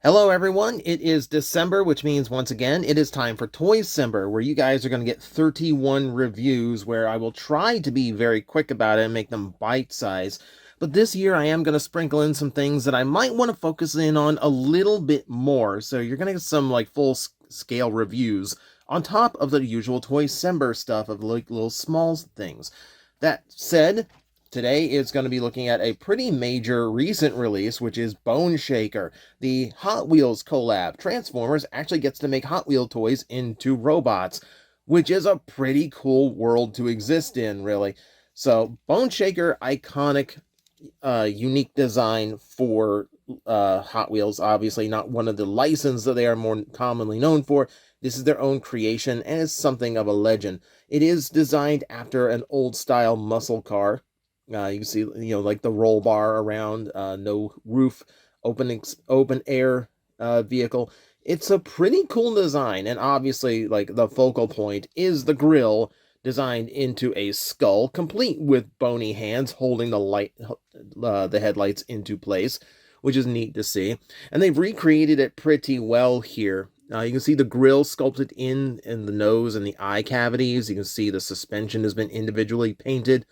Hello everyone, it is December, which means once again it is time for Toycember, where you guys are going to get 31 reviews where I will try to be very quick about it and make them bite-sized. But this year I am going to sprinkle in some things that I might want to focus in on a little bit more, so you're going to get some like full-scale reviews on top of the usual Toycember stuff of like little small things. That said, today is going to be looking at a pretty major recent release, which is Bone Shaker, the Hot Wheels collab. Transformers actually gets to make Hot Wheel toys into robots, which is a pretty cool world to exist in, really. So, Bone Shaker, iconic, unique design for Hot Wheels. Obviously, not one of the licenses that they are more commonly known for. This is their own creation, and is something of a legend. It is designed after an old-style muscle car. You can see, like the roll bar around, no roof, open air vehicle. It's a pretty cool design, and obviously, like, the focal point is the grill designed into a skull, complete with bony hands holding the headlights into place, which is neat to see. And they've recreated it pretty well here. You can see the grill sculpted in the nose and the eye cavities. You can see the suspension has been individually painted.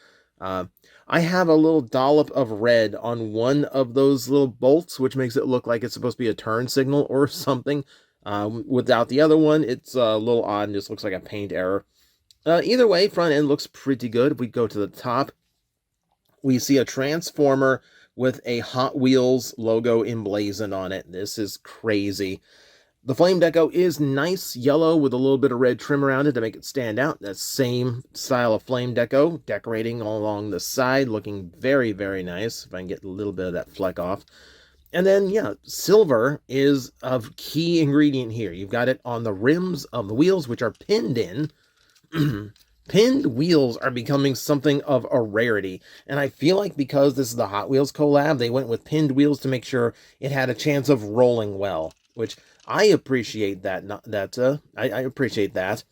I have a little dollop of red on one of those little bolts, which makes it look like it's supposed to be a turn signal or something. Without the other one, it's a little odd and just looks like a paint error. Either way, front end looks pretty good. If we go to the top, we see a transformer with a Hot Wheels logo emblazoned on it. This is crazy. The flame deco is nice yellow with a little bit of red trim around it to make it stand out. That same style of flame deco, decorating all along the side, looking very, very nice. If I can get a little bit of that fleck off. And then, yeah, silver is a key ingredient here. You've got it on the rims of the wheels, which are pinned in. Pinned wheels are becoming something of a rarity. And I feel like because this is the Hot Wheels collab, they went with pinned wheels to make sure it had a chance of rolling well, which I appreciate that. I appreciate that.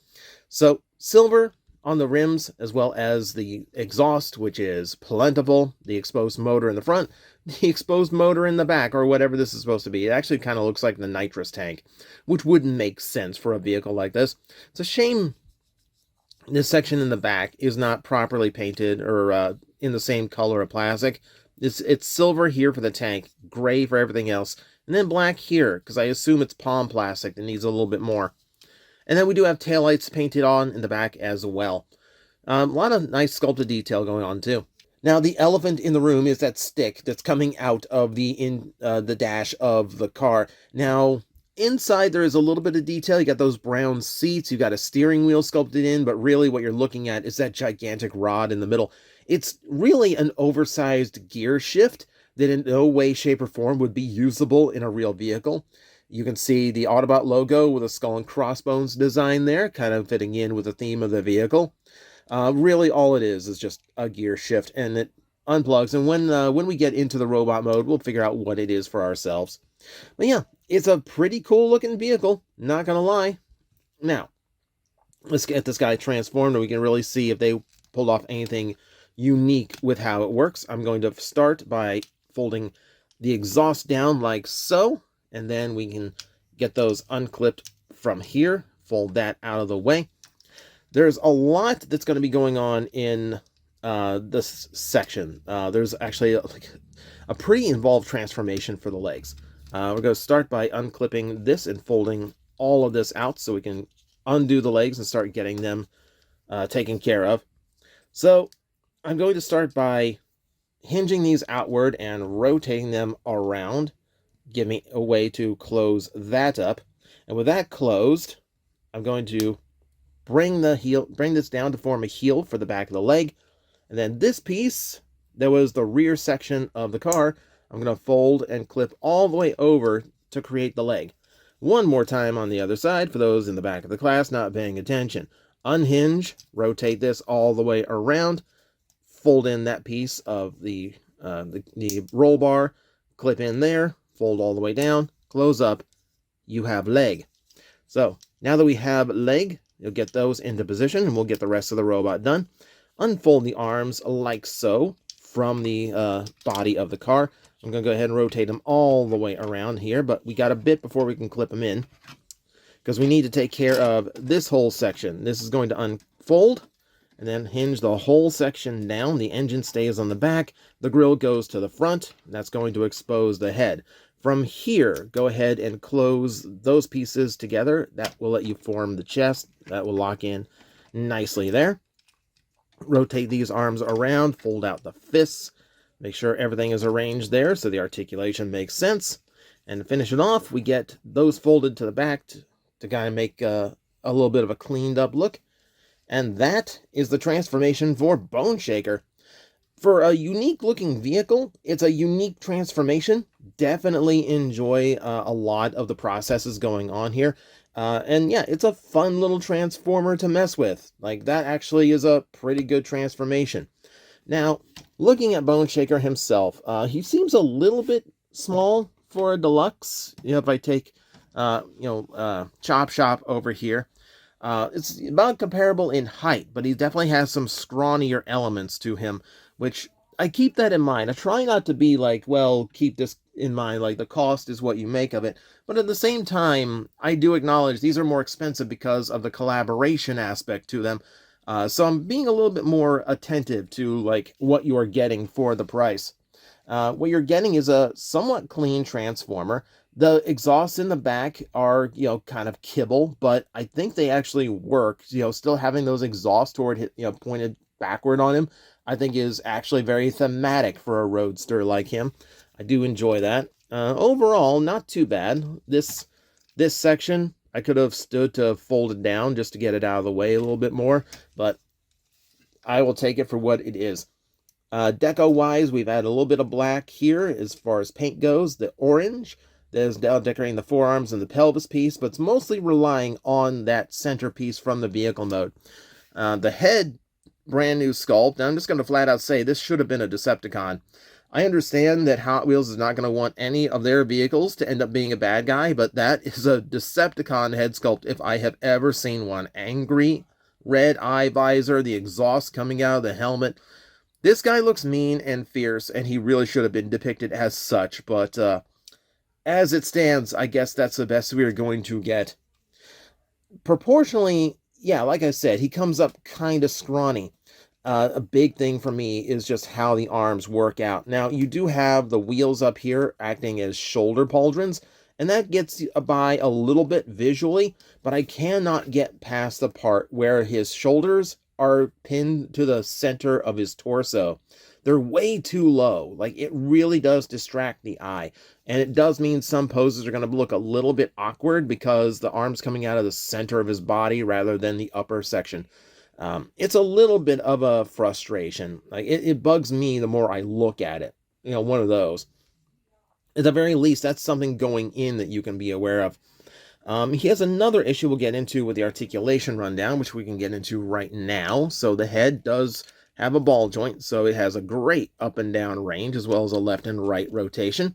So silver on the rims, as well as the exhaust, which is plentiful. The exposed motor in the front, the exposed motor in the back, or whatever this is supposed to be. It actually kind of looks like the nitrous tank, which wouldn't make sense for a vehicle like this. It's a shame this section in the back is not properly painted or in the same color of plastic. It's silver here for the tank, gray for everything else, and then black here, because I assume it's palm plastic that needs a little bit more. And then we do have taillights painted on in the back as well. A lot of nice sculpted detail going on, too. Now, the elephant in the room is that stick that's coming out of the dash of the car. Now, inside there is a little bit of detail. You got those brown seats. You got a steering wheel sculpted in, but really what you're looking at is that gigantic rod in the middle. It's really an oversized gear shift that in no way, shape, or form would be usable in a real vehicle. You can see the Autobot logo with a skull and crossbones design there, kind of fitting in with the theme of the vehicle. Really, all it is just a gear shift, and it unplugs. And when we get into the robot mode, we'll figure out what it is for ourselves. But yeah, it's a pretty cool looking vehicle, not gonna lie. Now, let's get this guy transformed, and we can really see if they pulled off anything unique with how it works. I'm going to start by folding the exhaust down like so, and then we can get those unclipped from here, fold that out of the way. There's a lot that's going to be going on in this section. There's actually a pretty involved transformation for the legs. We're going to start by unclipping this and folding all of this out so we can undo the legs and start getting them taken care of. So I'm going to start by hinging these outward and rotating them around. Give me a way to close that up. And with that closed, I'm going to bring this down to form a heel for the back of the leg. And then this piece, that was the rear section of the car, I'm going to fold and clip all the way over to create the leg. One more time on the other side for those in the back of the class not paying attention. Unhinge, rotate this all the way around, fold in that piece of the roll bar, clip in there, fold all the way down, close up, you have leg. So now that we have leg, you'll get those into position and we'll get the rest of the robot done. Unfold the arms like so, from the body of the car. I'm going to go ahead and rotate them all the way around here, but we got a bit before we can clip them in, because we need to take care of this whole section. This is going to unfold and then hinge the whole section down. The engine stays on the back, the grille goes to the front. That's going to expose the head. From here, go ahead and close those pieces together. That will let you form the chest. That will lock in nicely there. Rotate these arms around, fold out the fists, make sure everything is arranged there so the articulation makes sense. And to finish it off, we get those folded to the back to kind of make a little bit of a cleaned up look. And that is the transformation for Bone Shaker. For a unique looking vehicle, it's a unique transformation. Definitely enjoy a lot of the processes going on here. And yeah, it's a fun little transformer to mess with. Like, that actually is a pretty good transformation. Now, looking at Bone Shaker himself, he seems a little bit small for a deluxe. You know, if I take, Chop Shop over here, it's about comparable in height, but he definitely has some scrawnier elements to him, which I keep that in mind. I try not to be like, well, keep this in mind, like the cost is what you make of it. But at the same time, I do acknowledge these are more expensive because of the collaboration aspect to them. So I'm being a little bit more attentive to like what you are getting for the price. What you're getting is a somewhat clean transformer. The exhausts in the back are, kind of kibble, but I think they actually work. Still having those exhausts pointed backward on him, I think is actually very thematic for a roadster like him. I do enjoy that. Overall, not too bad. This section, I could have stood to fold it down just to get it out of the way a little bit more, but I will take it for what it is. Deco-wise, we've added a little bit of black here as far as paint goes. The orange is now decorating the forearms and the pelvis piece, but it's mostly relying on that centerpiece from the vehicle mode. The head, brand new sculpt. Now, I'm just going to flat out say this should have been a Decepticon. I understand that Hot Wheels is not going to want any of their vehicles to end up being a bad guy, but that is a Decepticon head sculpt if I have ever seen one. Angry, red eye visor, the exhaust coming out of the helmet. This guy looks mean and fierce, and he really should have been depicted as such, but as it stands, I guess that's the best we're going to get. Proportionally, yeah, like I said, he comes up kind of scrawny. A big thing for me is just how the arms work out. Now, you do have the wheels up here acting as shoulder pauldrons, and that gets by a little bit visually, but I cannot get past the part where his shoulders are pinned to the center of his torso. They're way too low. Like, it really does distract the eye. And it does mean some poses are going to look a little bit awkward because the arm's coming out of the center of his body rather than the upper section. It's a little bit of a frustration. Like, it bugs me the more I look at it. One of those. At the very least, that's something going in that you can be aware of. He has another issue we'll get into with the articulation rundown, which we can get into right now. So the head does have a ball joint, so it has a great up and down range, as well as a left and right rotation.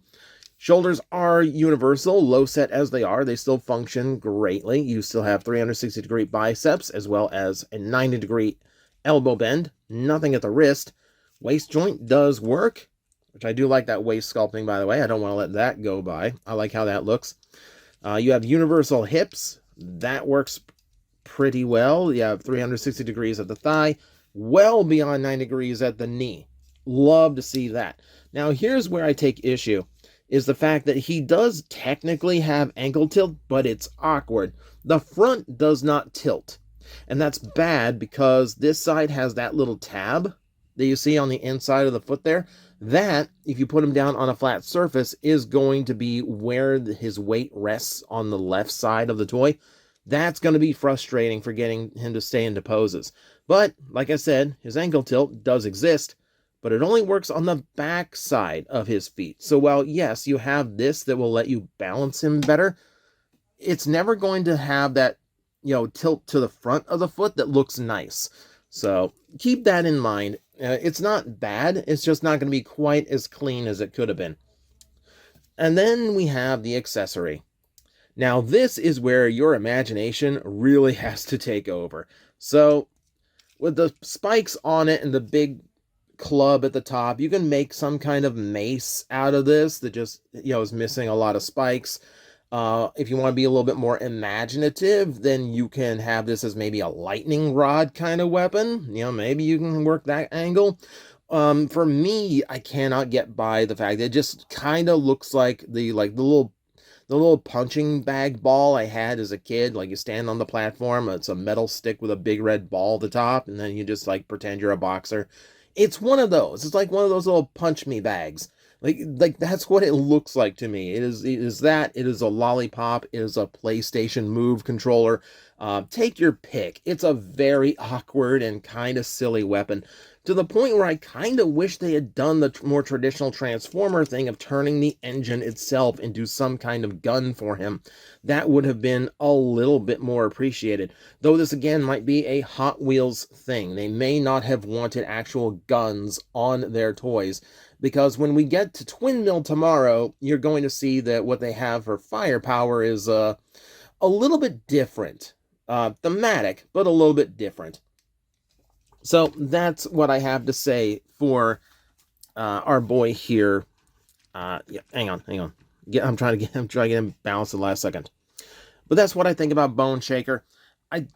Shoulders are universal, low set as they are. They still function greatly. You still have 360-degree biceps, as well as a 90-degree elbow bend. Nothing at the wrist. Waist joint does work, which I do like that waist sculpting, by the way. I don't want to let that go by. I like how that looks. You have universal hips. That works pretty well. You have 360 degrees at the thigh, well beyond 9 degrees at the knee. Love to see that. Now, here's where I take issue, is the fact that he does technically have ankle tilt, but it's awkward. The front does not tilt. And that's bad because this side has that little tab that you see on the inside of the foot there. That, if you put him down on a flat surface, is going to be where his weight rests on the left side of the toy. That's going to be frustrating for getting him to stay into poses. But, like I said, his ankle tilt does exist, but it only works on the back side of his feet. So while, yes, you have this that will let you balance him better, it's never going to have that, tilt to the front of the foot that looks nice. So keep that in mind. It's not bad. It's just not going to be quite as clean as it could have been. And then we have the accessory. Now, this is where your imagination really has to take over. So with the spikes on it and the big club at the top. You can make some kind of mace out of this that just, is missing a lot of spikes. If you want to be a little bit more imaginative, then you can have this as maybe a lightning rod kind of weapon. Maybe you can work that angle. For me, I cannot get by the fact that it just kind of looks like the little punching bag ball I had as a kid. Like, you stand on the platform, it's a metal stick with a big red ball at the top, and then you just like pretend you're a boxer. It's one of those. It's like one of those little punch me bags. Like that's what it looks like to me. It is that. It is a lollipop. It is a PlayStation Move controller. Take your pick. It's a very awkward and kind of silly weapon, to the point where I kind of wish they had done the more traditional Transformer thing of turning the engine itself into some kind of gun for him. That would have been a little bit more appreciated. Though this again might be a Hot Wheels thing. They may not have wanted actual guns on their toys, because when we get to Twin Mill tomorrow, you're going to see that what they have for firepower is a little bit different. Thematic, but a little bit different. So that's what I have to say for our boy here. Yeah, hang on. I'm trying to get him balanced at the last second. But that's what I think about Bone Shaker. I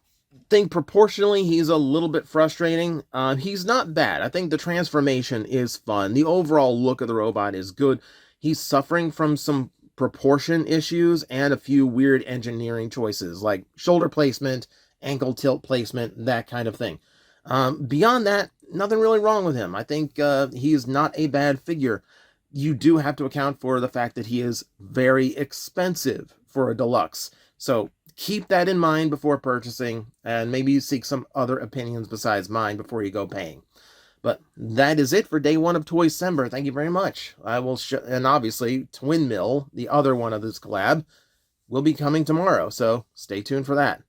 think proportionally he's a little bit frustrating. He's not bad. I think the transformation is fun. The overall look of the robot is good. He's suffering from some proportion issues and a few weird engineering choices, like shoulder placement, ankle tilt placement, that kind of thing. Beyond that, nothing really wrong with him. I think he is not a bad figure. You do have to account for the fact that he is very expensive for a deluxe. So keep that in mind before purchasing, and maybe seek some other opinions besides mine before you go paying. But that is it for day one of Toycember. Thank you very much. I will and obviously Twin Mill, the other one of this collab, will be coming tomorrow, so stay tuned for that.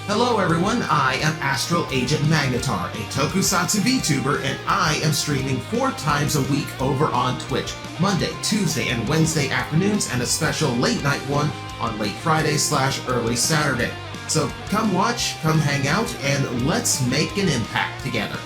Hello everyone, I am Astral Agent Magnetar, a Tokusatsu VTuber, and I am streaming 4 times a week over on Twitch, Monday, Tuesday, and Wednesday afternoons, and a special late night one on late Friday/early Saturday. So come watch, come hang out, and let's make an impact together.